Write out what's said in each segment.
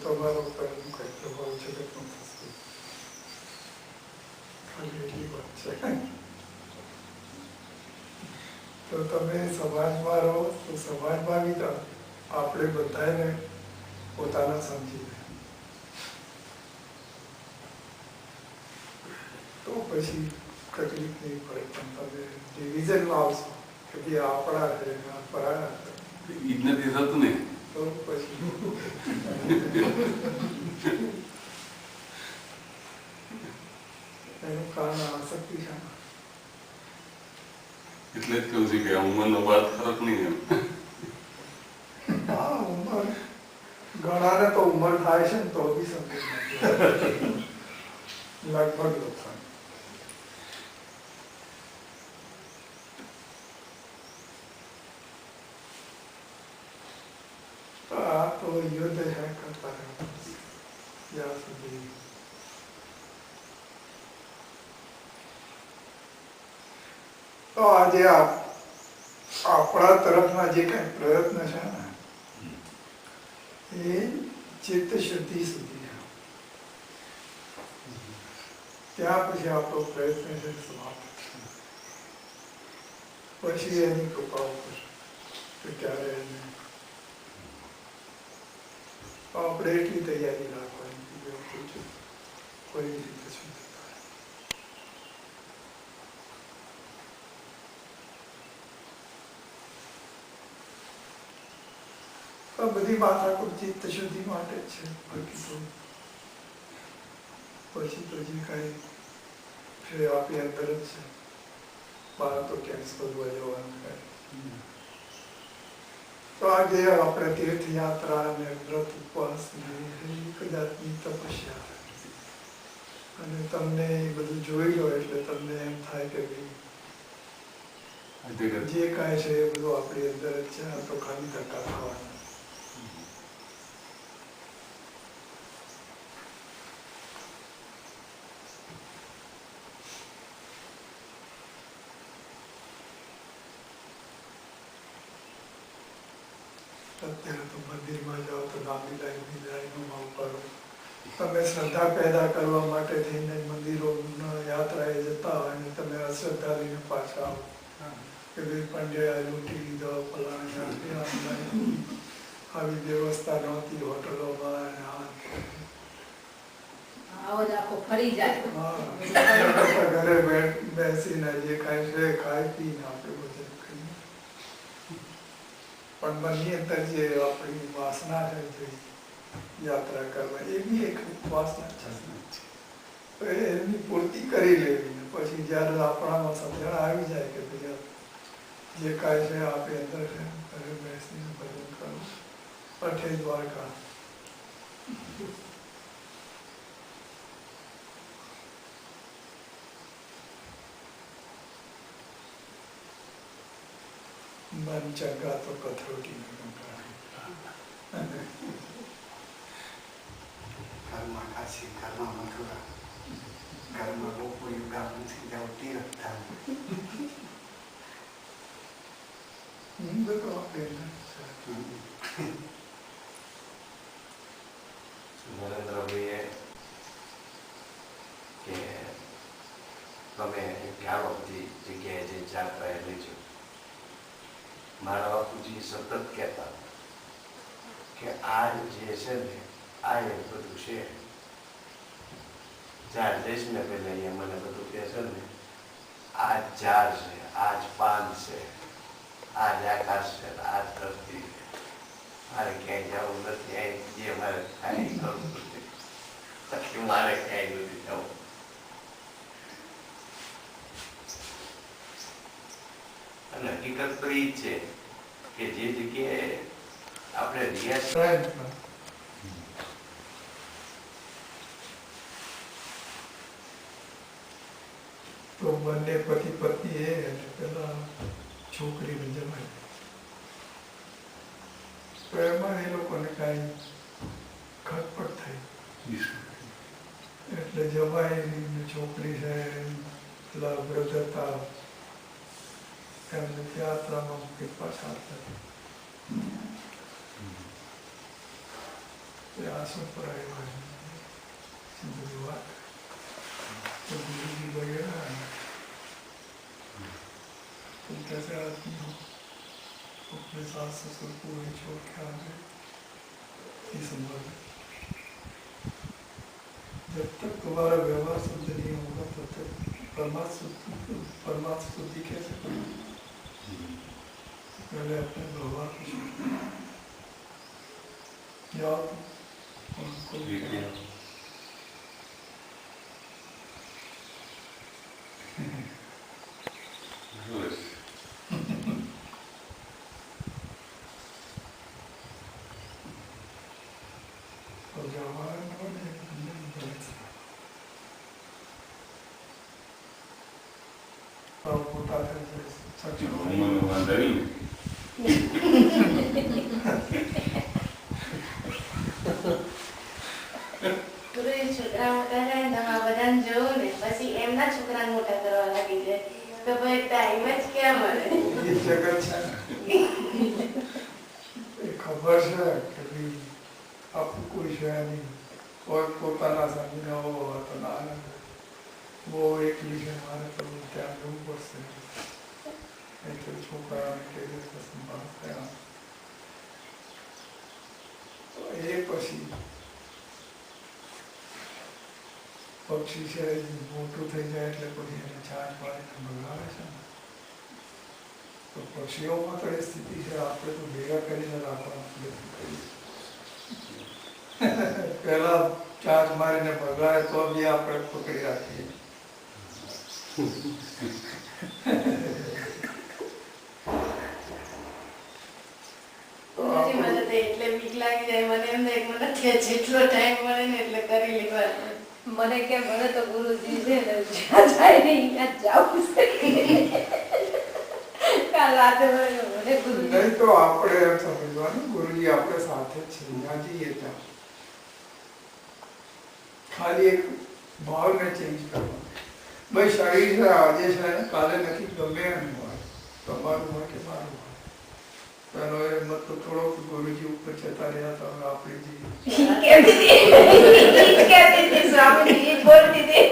તમારો કર્મ કઈ પ્રભાવ જગતમાં થશે. ખાલી એટલી વાત છે. તો તમે સમાજમાં રહો તો સમાજમાં બી આપણે બધાને પોતાના સમજી લે તો પછી તકલીફ નહીં પડે. પણ તમે ડિવિઝનમાં આવશો કે ભાઈ આપણા છે આ પરાયા છે ઈ જ નથી થતું ને. તો પછી એનું કારણ આસક્તિ છે. એટલે જ કહું છું કે ઉંમરનો વાત ફરક નહીં એમ. હા, ઉંમર ઘણાને તો ઉંમર થાય છે ને તો બી સમજ નથી. લગભગ લોકો આ તો યુદ્ધ છે કરતા રહેવું જ્યાં સુધી તો આજે આપણા તરફના જે કઈ પ્રયત્ન છે ને એ ચિત્ત શુદ્ધિ સુધી છે. ત્યાં પછી આપણો પ્રયત્ન છે સમાપ્ત છે. પછી એની કૃપા ઉપર કે ક્યારે એને આપણે એટલી તૈયારી રાખવાની કોઈ રીતે શું તો બધી માથાકૂટ ચિત્ત શુદ્ધિ માટે જ છે. બાકી તો પછી તો જે કાંઈ છે આપણી અંદર જ છે. બહાર તો ક્યાંય શોધવા જવાનું કાંઈ. તો આજે આપણે તીર્થયાત્રા અને વ્રત ઉપવાસ એક જાતની તપસ્યા અને તમને એ બધું જોઈ લો એટલે તમને એમ થાય કે ભાઈ જે કાંઈ છે એ બધું આપણી અંદર જ છે. આ તો ખાલી ધક્કા ખાવાના. અત્યારે તો મંદિરમાં જાઓ તો લાંબી લાઈનમાં ઉભા રહો. તમે શ્રદ્ધા પેદા કરવા માટે થઈને મંદિરોના યાત્રાએ જતા હોય અને તમે અશ્રદ્ધા લઈને પાછા આવો કે ભાઈ પંડ્યા લૂંટી લીધો ફલાણા આવી વ્યવસ્થા નહોતી હોટલોમાં અને ઘરે બેસીને જે કાંઈ છે ખાઈ પીને આપણે બધું કરીએ. પણ મનની અંદર જે આપણી વાસના છે જે યાત્રા કરવા એ બી એક વાસના છે. તો એની પૂર્તિ કરી લેવી ને પછી જ્યારે આપણામાં સમજણ આવી જાય કે ભાઈ જે કાંઈ છે આપણે અંદર છે ઘરે બેસીને ભજન કરવું. પઠે દ્વારકા મન ચંગા તો કથરોટી ઘરમાં કાશી, ઘરમાં મથુરા, ઘરમાં ગોકુળ યુગામથી જાઓ તીર્થધામ. નરેન્દ્રભાઈએ કે તમે ઘણા બધી જગ્યાએ જે યાત્રાએ લઈ જાઓ. મારા બાપુજી સતત કહેતા કે આ જે છે ને આ એ બધું છે. જ્યાં જઈશ ને પેલા અહીંયા મને બધું કહે છે ને આ જ ઝાડ છે, આ જ પાન છે, આ જ આકાશ છે, આ જ ધરતી છે. મારે ક્યાંય જવું નથી. અહીં જે મારે થાય કરવું નથી. પછી મારે ક્યાંય નથી જવું. અને હકીકત તો એ છે કે જે જગ્યાએ આપણે રિયાઝ તો બંને પતિ પત્ની એ પેલા છોકરીને જમાય. તો એમાં એ લોકોને કાંઈ ખટપટ થઈ એટલે જમાઈ છોકરી છે પેલા વ્રત હતા એમને યાત્રામાં મૂકી પાછા આવતા. એ આસન પર આવ્યા છે બધી વાત તો ગુરુજી વગેરે तो कैसे आदमी हो अपने सास ससुर को वही छोड़ के आ गए ये संभव है। जब तक तुम्हारा व्यवहार शुद्ध नहीं होगा तब तक परमात्मा शुद्धि कैसे करोगे? पहले अपने व्यवहार को शुद्ध या उनको ઉંમરનો વાંધો નહીં ને. ગુરુજી છોકરા મોટા થાય ને તમે બધાને જોવો ને પછી એમના છોકરાને મોટા કરવા લાગી જાય તો ભાઈ ટાઈમ જ ક્યાં મળે? ये जगत है खबर है कि आपको कोई शय नहीं और પોતાના સામે हो तो ना वो एक विषय हमारे पर ध्यान देવું પડશે એટલે છોકરાને કેવી રીતે સંભાળશે તો એ પછી પક્ષી છે મોટું થઈ જાય એટલે પછી એને છાંટ પાડીને ભગાવે છે ને તો પક્ષીઓમાં તો એ સ્થિતિ છે આપણે તો ભેગા કરીને રાખવાનો પ્રયત્ન કરીએ પહેલા ચાર્જ મારીને ભગાવે તો બી આપણે પકડી રાખીએ ગુરુજી મને તો એટલે બીક લાગી જાય મને એમ થાય કે મને ત્યાં જેટલો ટાઈમ મળે ને એટલે કરી લેવાનો. મને કે મને તો ગુરુજી છે ને જ્યાં જાય ને ત્યાં જાવું છે કાલ રાતે મને ગુરુજી નહીં તો આપણે એમ સમજવાનું ગુરુજી આપણે સાથે જ છે ત્યાં જઈએ ત્યાં ખાલી એક ભાવને ચેન્જ કરવાનો ભાઈ શરીર છે આજે છે ને કાલે નથી ગમે એમ હોય તમારું હોય કે મારું હોય પેલો એ મત તો થોડોક ગુરુજી ઉપર જતા રહ્યા તો હવે આપણે જઈએ કહેતી હતી સ્વામીજી બોલતી હતી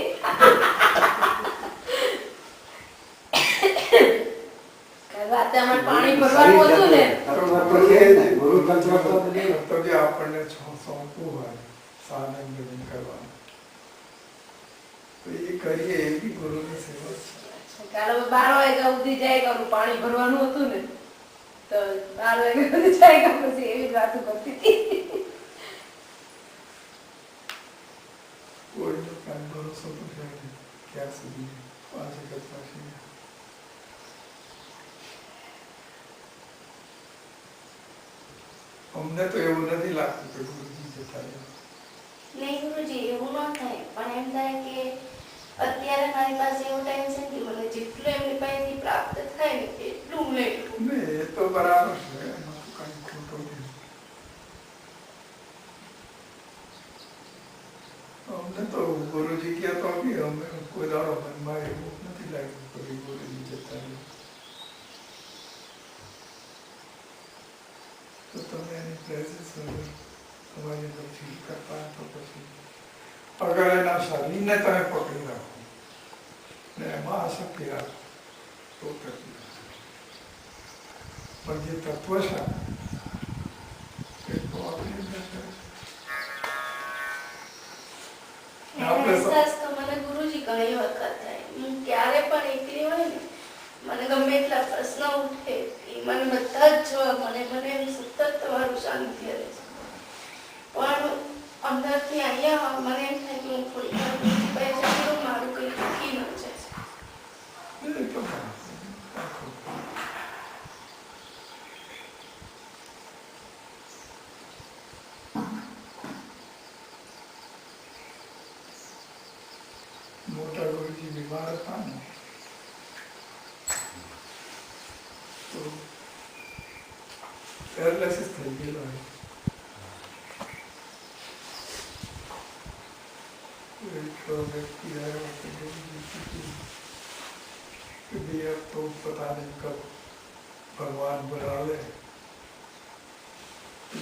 કાલ રાતે અમારે પાણી ભરવાનું હતું ને ગુરુ કર્તવ્ય કર્તવ્ય આપણને સોંપવું હોય સાધન ભજન કરવાનું તો એ કરીએ એ બી ગુરુની સેવા છે કાલે 12 વાગ્યા સુધી જાય કે પાણી ભરવાનું હતું ને તો 12 વાગ્યા સુધી જાય કે પછી એવી જ વાતો કરતી હતી કોઈનો કાંઈ ભરોસો તો છે નહીં ક્યાં સુધી પાસે કરતા છે અમને તો એવું નથી લાગતું કે ગુરુજી જતા રહ્યા નહીં ગુરુજી એવું ન થાય પણ એમ થાય કે અત્યારે મારી પાસે એવો ટાઈમ છે કે મને જેટલું એમની પાસેથી પ્રાપ્ત થાય ને એટલું હું લઈ લઉં. ને એ તો બરાબર છે એમાં તો કાંઈ ખોટું નથી અમને તો ગુરુજી કહ્યા તો બી અમે કોઈ દાડો મનમાં એવું નથી લાગ્યું કે ગુરુજી જતા રહ્યા તો તમે એની પ્રેઝન્સ તમારી અંદર ફીલ કરતા તો પછી અગર એના શરીરને તમે પકડી રાખો ને એમાં આસક્તિ રાખો તો કરતી પણ જે તત્વ છે એ તો આપણી અંદર છે. એનો અહેસાસ તો મને ગુરુજી ઘણી વખત થાય. હું ક્યારે પણ એકલી હોય ને મને ગમે એટલા પ્રશ્ન ઉઠે એ મને બધા જ જવાબ મળે મને એમ સતત તમારું શાંતિ રહે છે પણ અંદરથી અહીંયા મને એમ થાય કે હું થોડી વાર બીજી પાસે જઉં મારું કંઈ નક્કી ન જાય. એ તો બરાબર. મોટા ગુરુજી બીમાર હતા ને તો પેરાલિસિસ થઈ ગયેલો એક વ્યક્તિ આવ્યો કે ગુરુજી કીધું कि भैया तो पता नहीं कब भगवान बुला ले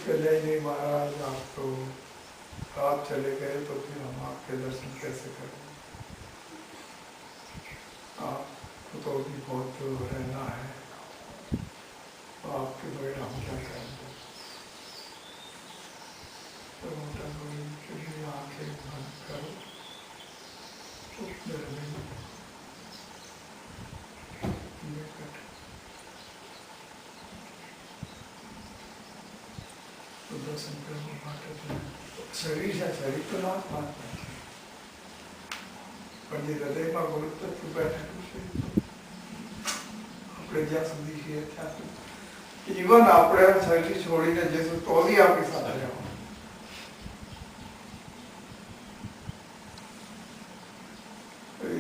तो नहीं महाराज आप तो आप चले गए तो फिर हम आपके दर्शन कैसे करें? आपको तो अभी बहुत दूर रहना है, तो आपके बगैर हम क्या करेंगे? तो मोटा मोटी के लिए आंखें बंद करो, चुप रहो, निकट तो दर्शन करने માટે શરીર છે, શરીર તો ના વાત નથી, પણ જે હૃદયમાં ગુરુ તત્વ બેઠેલું છે, આપણે જ્યાં સુધી છીએ ત્યાં સુધી ઇવન આપણે શરીર છોડીને જઈશું તો બી આપણી સાથે રહેવાનું.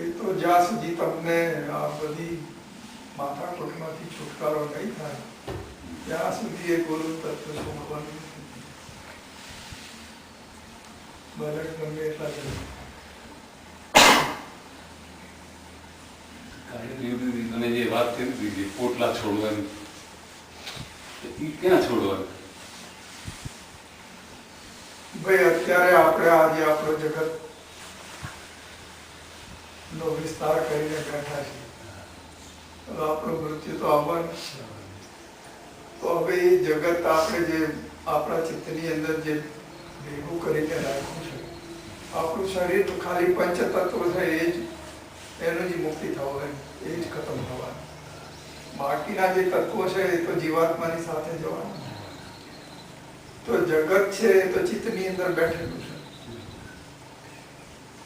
એ તો જ્યાં સુધી તમને આ બધી માથાકૂટમાંથી છુટકારો નહીં થાય ત્યાં સુધી એ ગુરુ તત્વ છોડવાનું નથી. ભલે ગમે એટલા જશે. તમે જે વાત કરી હતી કે પોટલા છોડવાની, એ ક્યાં છોડવાનું? ભાઈ અત્યારે આપણે આજે આપણો જગત નો વિસ્તાર કરીને બેઠા છીએ, તો આપણું મૃત્યુ તો આવવાનું જ છે. તો હવે એ જગત આપણે જે આપણા ચિત્તની અંદર જે ભેગું કરીને રાખ્યું છે, આપણું શરીર તો ખાલી પંચતત્વ છે, એ જ એનું જ મુક્તિ થવાનું, એ જ ખતમ થવાનું. બાકીના જે તત્વો છે એ તો જીવાત્માની સાથે જવાનું. તો જગત છે એ તો ચિત્તની અંદર બેઠેલું છે.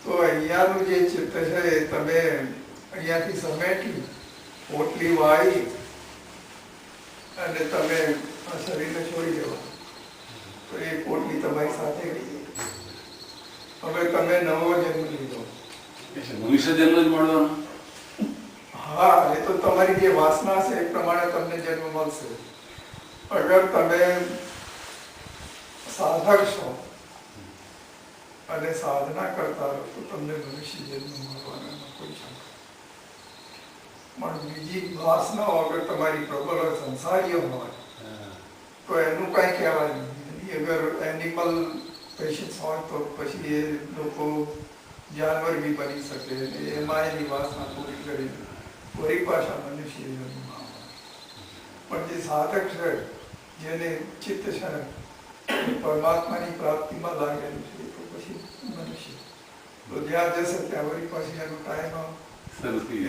તો અહીંયાનું જે ચિત્ત છે એ તમે અહીંયાથી સમેટી પોટલી વાળી અને તમે આ શરીરને છોડી દેવા, તો એ પોટલી તમારી સાથે ગઈ. હવે તમે નવો જન્મ લીધો. મનુષ્ય જન્મ જ મળવાનો? હા, એ તો તમારી જે વાસના છે એ પ્રમાણે તમને જન્મ મળશે. અગર તમે સાધક છો અને સાધના કરતા રહો તો તમને મનુષ્ય જન્મ મળવાનો કોઈ શંકા. પણ બીજી વાસનાઓ અગર તમારી પ્રબળ હોય, સંસારીઓ હોય, તો એનું કઈ કહેવાય નહીં. અગર એનિમલ પેશન્સ હોય તો પછી એ લોકો જાનવર બી બની શકે, એમાં એની વાસના પૂરી કરી ફરી પાછા મનુષ્ય જન્મમાં આવે. પણ જે સાધક છે, જેને ચિત્ત છે પરમાત્માની પ્રાપ્તિમાં લાગેલું છે, તો પછી મનુષ્ય તો જ્યાં જશે ત્યાં વળી પાછી એનો ટાઈમ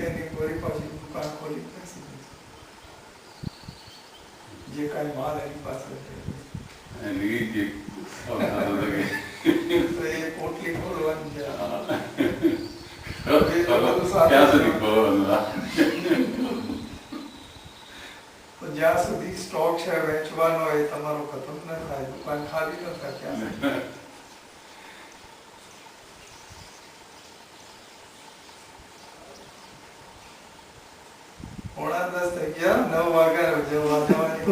એની વળી પાછી દુકાન ખોલી બેસી જશે. જે કાંઈ માલ એની પાસે છે તો એ પોટલી ખોલવાની છે. તો જ્યાં સુધી સ્ટોક છે વેચવાનો એ તમારો ખતમ ન થાય, દુકાન ખાલી ન થાય ત્યાં સુધી. પોણા 10 થઈ ગયા, 9 વાગ્યા જવાની